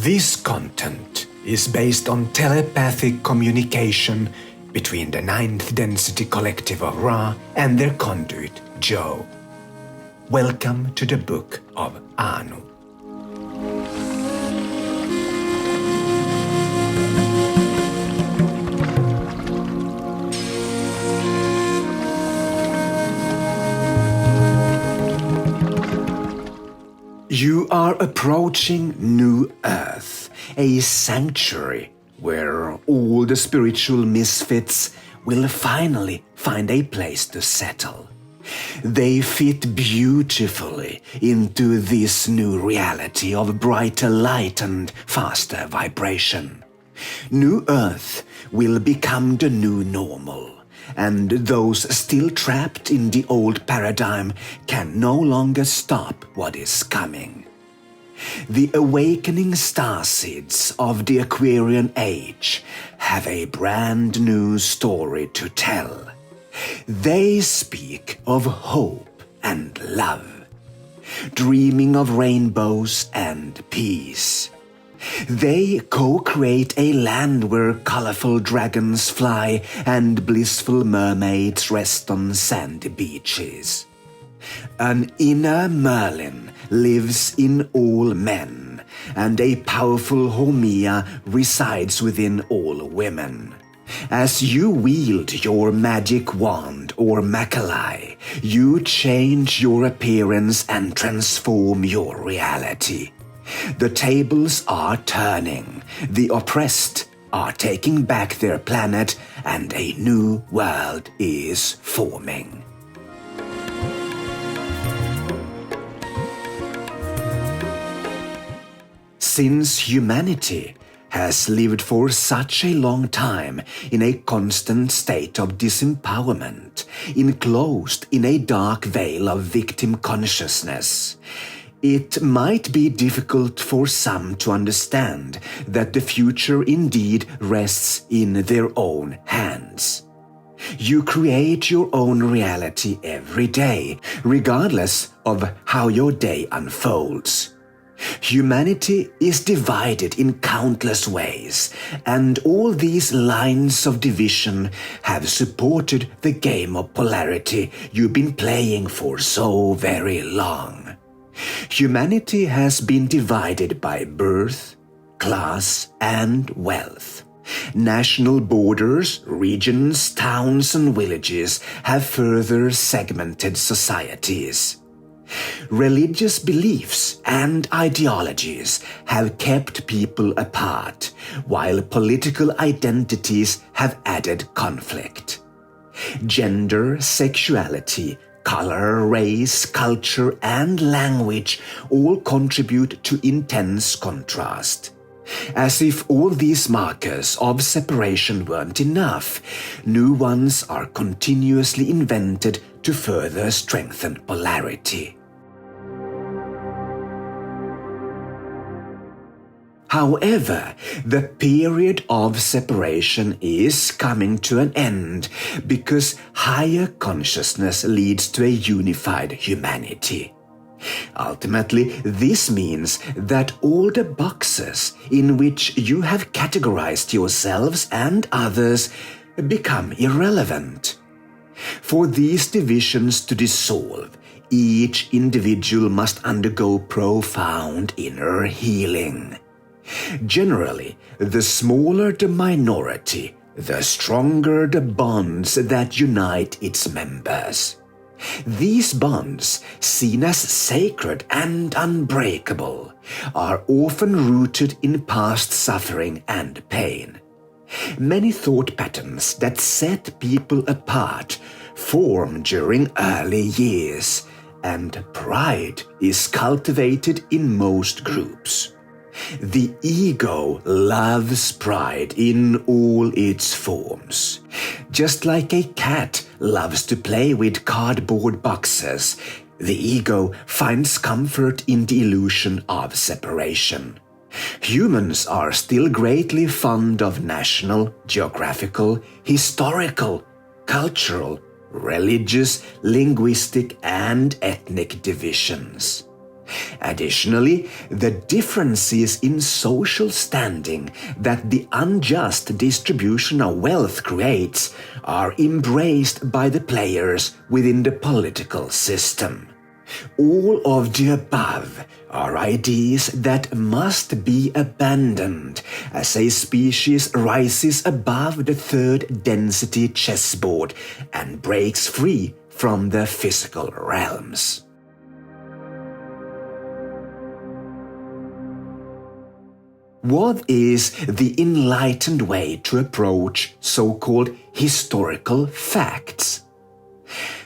This content is based on telepathic communication between the ninth density collective of Ra and their conduit, Joe. Welcome to the Book of Anu. You are approaching New Earth, a sanctuary where all the spiritual misfits will finally find a place to settle. They fit beautifully into this new reality of brighter light and faster vibration. New Earth will become the new normal, and those still trapped in the old paradigm can no longer stop what is coming. The awakening starseeds of the Aquarian age have a brand new story to tell. They speak of hope and love, dreaming of rainbows and peace. They co-create a land where colorful dragons fly and blissful mermaids rest on sandy beaches. An inner Merlin lives in all men, and a powerful Homia resides within all women. As you wield your magic wand or Makalai, you change your appearance and transform your reality. The tables are turning, the oppressed are taking back their planet, and a new world is forming. Since humanity has lived for such a long time in a constant state of disempowerment, enclosed in a dark veil of victim consciousness, it might be difficult for some to understand that the future indeed rests in their own hands. You create your own reality every day, regardless of how your day unfolds. Humanity is divided in countless ways, and all these lines of division have supported the game of polarity you've been playing for so very long. Humanity has been divided by birth, class, and wealth. National borders, regions, towns, and villages have further segmented societies. Religious beliefs and ideologies have kept people apart, while political identities have added conflict. Gender, sexuality, color, race, culture, and language all contribute to intense contrast. As if all these markers of separation weren't enough, new ones are continuously invented to further strengthen polarity. However, the period of separation is coming to an end because higher consciousness leads to a unified humanity. Ultimately, this means that all the boxes in which you have categorized yourselves and others become irrelevant. For these divisions to dissolve, each individual must undergo profound inner healing. Generally, the smaller the minority, the stronger the bonds that unite its members. These bonds, seen as sacred and unbreakable, are often rooted in past suffering and pain. Many thought patterns that set people apart form during early years, and pride is cultivated in most groups. The ego loves pride in all its forms. Just like a cat loves to play with cardboard boxes, the ego finds comfort in the illusion of separation. Humans are still greatly fond of national, geographical, historical, cultural, religious, linguistic, and ethnic divisions. Additionally, the differences in social standing that the unjust distribution of wealth creates are embraced by the players within the political system. All of the above are ideas that must be abandoned as a species rises above the third density chessboard and breaks free from the physical realms. What is the enlightened way to approach so-called historical facts?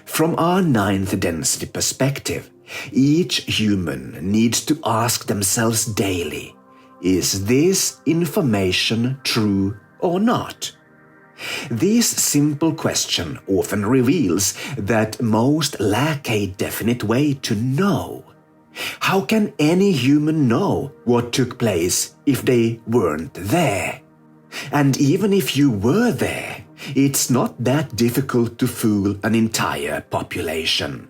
From our ninth density perspective, each human needs to ask themselves daily, is this information true or not? This simple question often reveals that most lack a definite way to know. How can any human know what took place if they weren't there? And even if you were there, it's not that difficult to fool an entire population.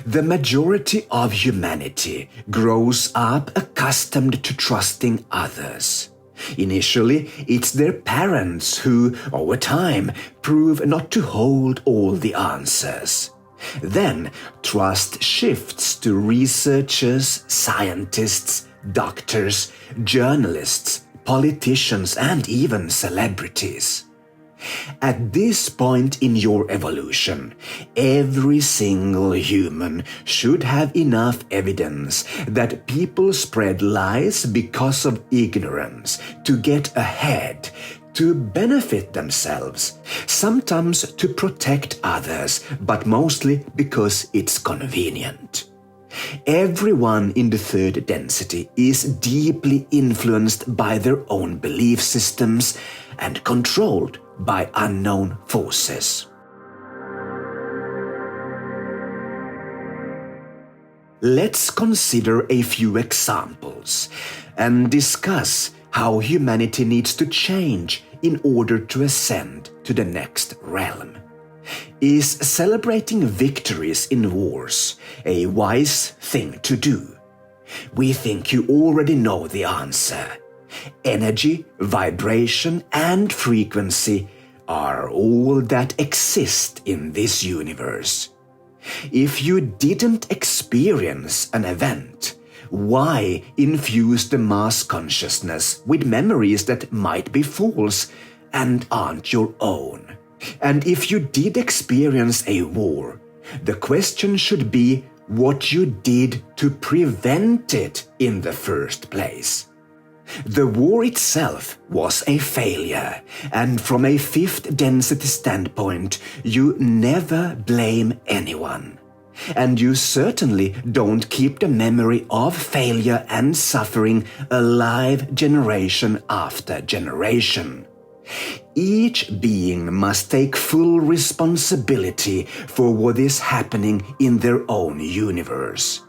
The majority of humanity grows up accustomed to trusting others. Initially, it's their parents who, over time, prove not to hold all the answers. Then, trust shifts to researchers, scientists, doctors, journalists, politicians, and even celebrities. At this point in your evolution, every single human should have enough evidence that people spread lies because of ignorance to get ahead, to benefit themselves, sometimes to protect others, but mostly because it's convenient. Everyone in the third density is deeply influenced by their own belief systems and controlled by unknown forces. Let's consider a few examples and discuss how humanity needs to change in order to ascend to the next realm. Is celebrating victories in wars a wise thing to do? We think you already know the answer. Energy, vibration, and frequency are all that exist in this universe. If you didn't experience an event, why infuse the mass consciousness with memories that might be false and aren't your own? And if you did experience a war, the question should be what you did to prevent it in the first place. The war itself was a failure, and from a fifth density standpoint, you never blame anyone. And you certainly don't keep the memory of failure and suffering alive generation after generation. Each being must take full responsibility for what is happening in their own universe.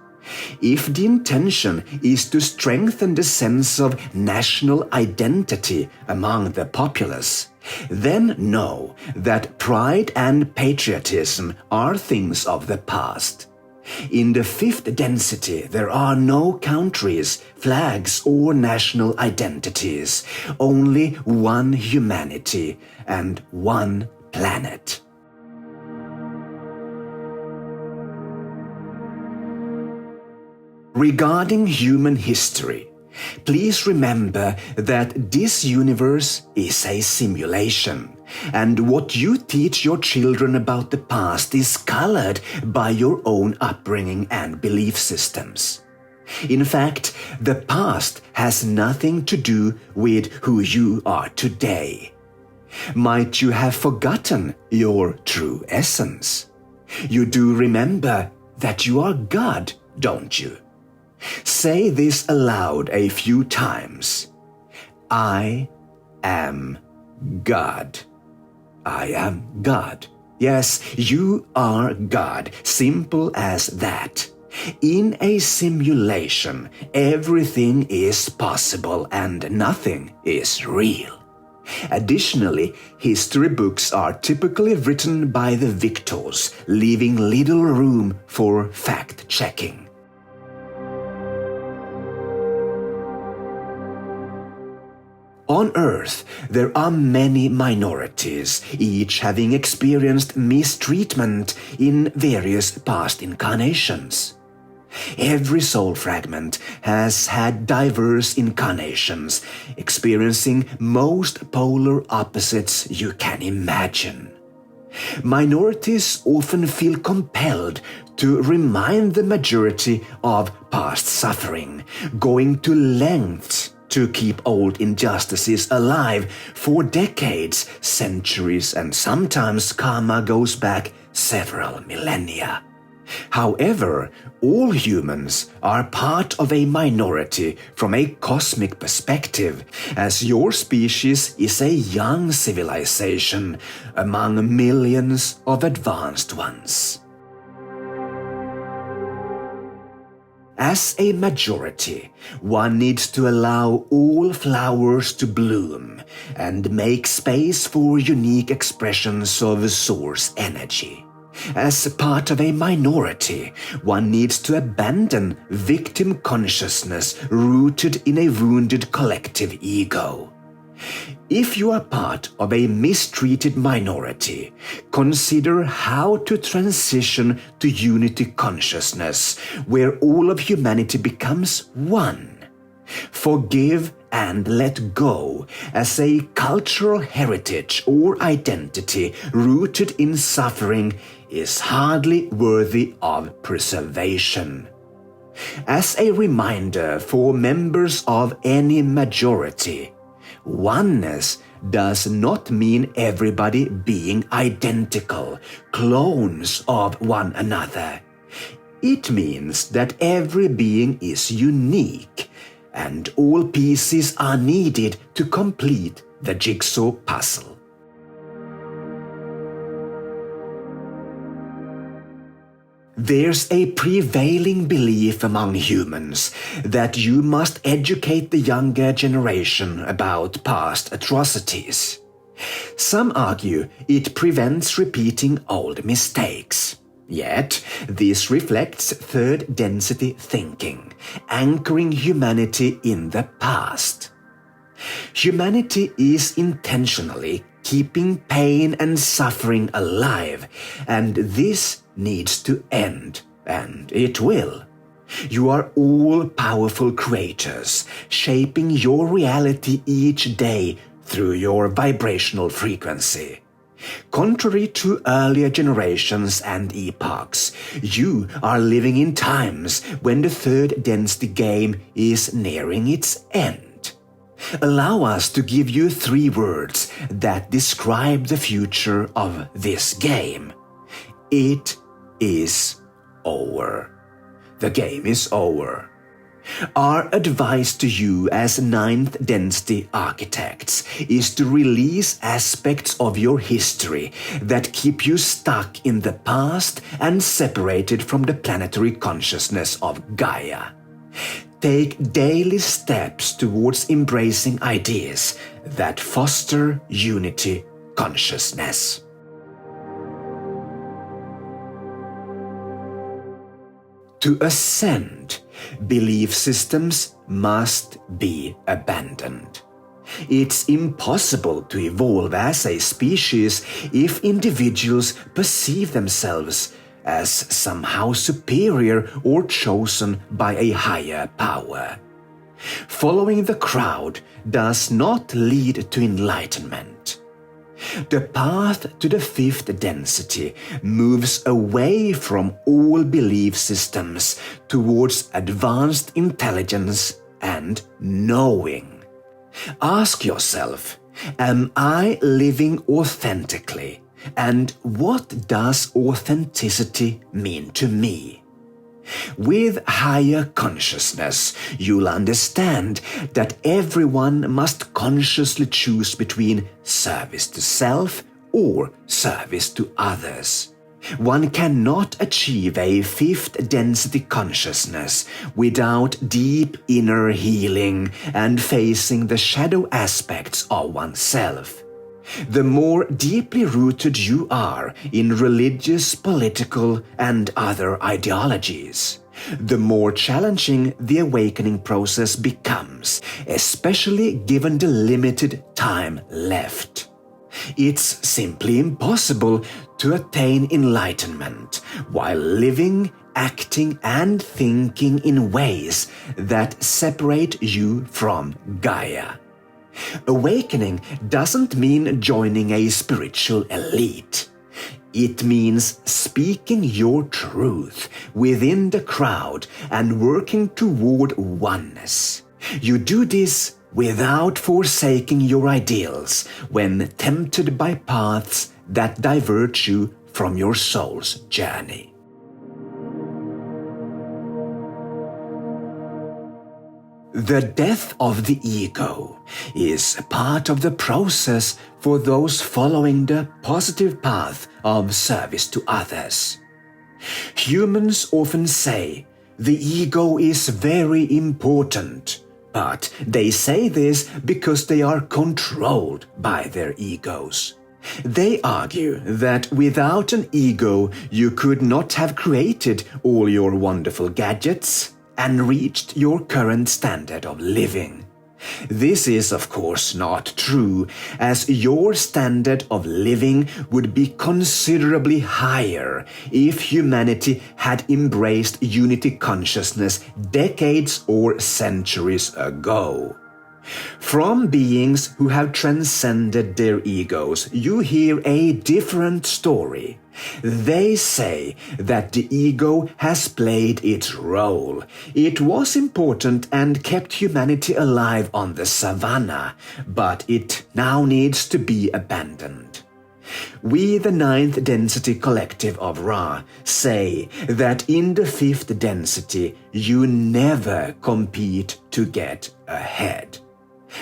If the intention is to strengthen the sense of national identity among the populace, then know that pride and patriotism are things of the past. In the fifth density, there are no countries, flags, or national identities, only one humanity and one planet. Regarding human history, please remember that this universe is a simulation, and what you teach your children about the past is colored by your own upbringing and belief systems. In fact, the past has nothing to do with who you are today. Might you have forgotten your true essence? You do remember that you are God, don't you? Say this aloud a few times. I am God. I am God. Yes, you are God. Simple as that. In a simulation, everything is possible and nothing is real. Additionally, history books are typically written by the victors, leaving little room for fact-checking. On Earth, there are many minorities, each having experienced mistreatment in various past incarnations. Every soul fragment has had diverse incarnations, experiencing most polar opposites you can imagine. Minorities often feel compelled to remind the majority of past suffering, going to lengths to keep old injustices alive for decades, centuries, and sometimes karma goes back several millennia. However, all humans are part of a minority from a cosmic perspective, as your species is a young civilization among millions of advanced ones. As a majority, one needs to allow all flowers to bloom and make space for unique expressions of source energy. As part of a minority, one needs to abandon victim consciousness rooted in a wounded collective ego. If you are part of a mistreated minority, consider how to transition to unity consciousness, where all of humanity becomes one. Forgive and let go as a cultural heritage or identity rooted in suffering is hardly worthy of preservation. As a reminder for members of any majority, oneness does not mean everybody being identical, clones of one another. It means that every being is unique, and all pieces are needed to complete the jigsaw puzzle. There's a prevailing belief among humans that you must educate the younger generation about past atrocities. Some argue it prevents repeating old mistakes. Yet, this reflects third density thinking, anchoring humanity in the past. Humanity is intentionally keeping pain and suffering alive, and this needs to end, and it will. You are all powerful creators, shaping your reality each day through your vibrational frequency. Contrary to earlier generations and epochs, you are living in times when the third density game is nearing its end. Allow us to give you 3 words that describe the future of this game. It is over. The game is over. Our advice to you as 9th density architects is to release aspects of your history that keep you stuck in the past and separated from the planetary consciousness of Gaia. Take daily steps towards embracing ideas that foster unity consciousness. To ascend, belief systems must be abandoned. It's impossible to evolve as a species if individuals perceive themselves as somehow superior or chosen by a higher power. Following the crowd does not lead to enlightenment. The path to the 5th density moves away from all belief systems towards advanced intelligence and knowing. Ask yourself, am I living authentically? And what does authenticity mean to me? With higher consciousness, you'll understand that everyone must consciously choose between service to self or service to others. One cannot achieve a 5th density consciousness without deep inner healing and facing the shadow aspects of oneself. The more deeply rooted you are in religious, political, and other ideologies, the more challenging the awakening process becomes, especially given the limited time left. It's simply impossible to attain enlightenment while living, acting, and thinking in ways that separate you from Gaia. Awakening doesn't mean joining a spiritual elite. It means speaking your truth within the crowd and working toward oneness. You do this without forsaking your ideals when tempted by paths that divert you from your soul's journey. The death of the ego is part of the process for those following the positive path of service to others. Humans often say the ego is very important, but they say this because they are controlled by their egos. They argue that without an ego you could not have created all your wonderful gadgets and reached your current standard of living. This is of course not true, as your standard of living would be considerably higher if humanity had embraced unity consciousness decades or centuries ago. From beings who have transcended their egos, you hear a different story. They say that the ego has played its role. It was important and kept humanity alive on the savannah, but it now needs to be abandoned. We, the ninth density collective of Ra, say that in the fifth density you never compete to get ahead.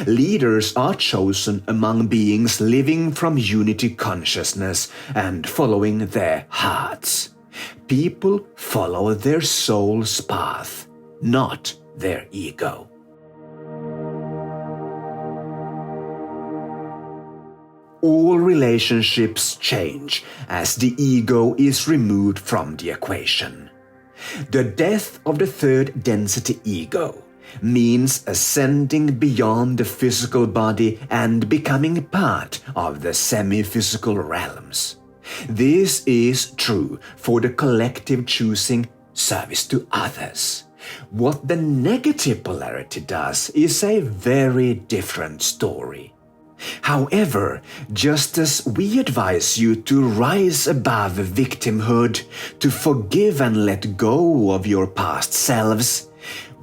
Leaders are chosen among beings living from unity consciousness and following their hearts. People follow their soul's path, not their ego. All relationships change as the ego is removed from the equation. The death of the third density ego means ascending beyond the physical body and becoming part of the semi-physical realms. This is true for the collective choosing service to others. What the negative polarity does is a very different story. However, just as we advise you to rise above victimhood, to forgive and let go of your past selves,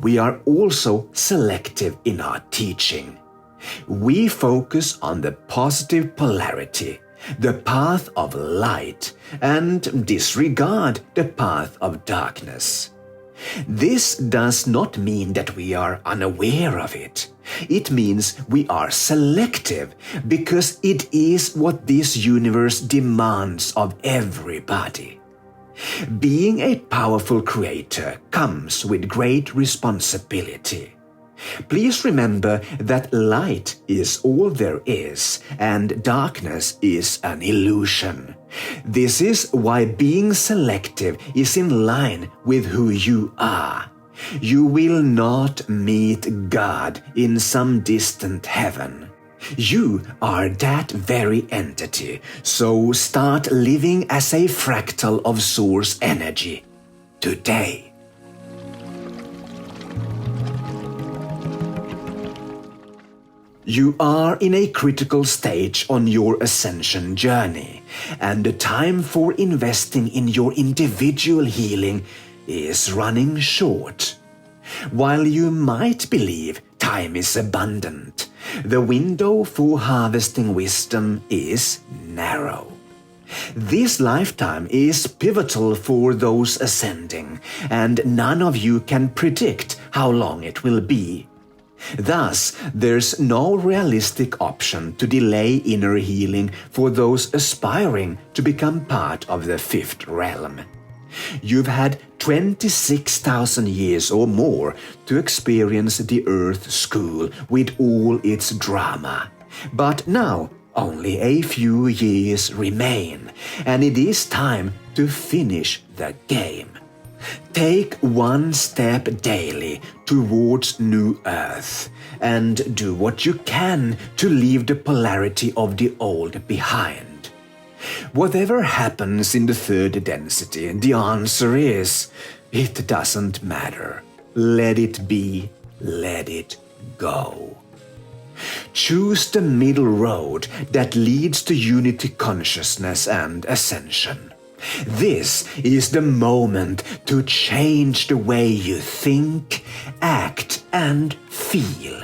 we are also selective in our teaching. We focus on the positive polarity, the path of light, and disregard the path of darkness. This does not mean that we are unaware of it. It means we are selective because it is what this universe demands of everybody. Being a powerful creator comes with great responsibility. Please remember that light is all there is and darkness is an illusion. This is why being selective is in line with who you are. You will not meet God in some distant heaven. You are that very entity, so start living as a fractal of source energy today. You are in a critical stage on your ascension journey, and the time for investing in your individual healing is running short. While you might believe time is abundant, the window for harvesting wisdom is narrow. This lifetime is pivotal for those ascending, and none of you can predict how long it will be. Thus, there's no realistic option to delay inner healing for those aspiring to become part of the fifth realm. You've had 26,000 years or more to experience the Earth School with all its drama. But now, only a few years remain, and it is time to finish the game. Take one step daily towards New Earth and do what you can to leave the polarity of the old behind. Whatever happens in the third density, the answer is, it doesn't matter. Let it be, let it go. Choose the middle road that leads to unity consciousness and ascension. This is the moment to change the way you think, act, and feel.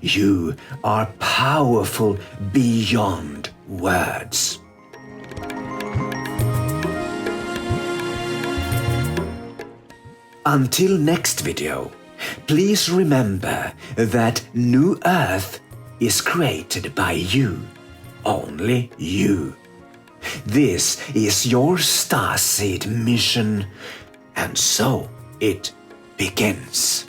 You are powerful beyond words. Until next video, please remember that New Earth is created by you, only you. This is your starseed mission, and so it begins.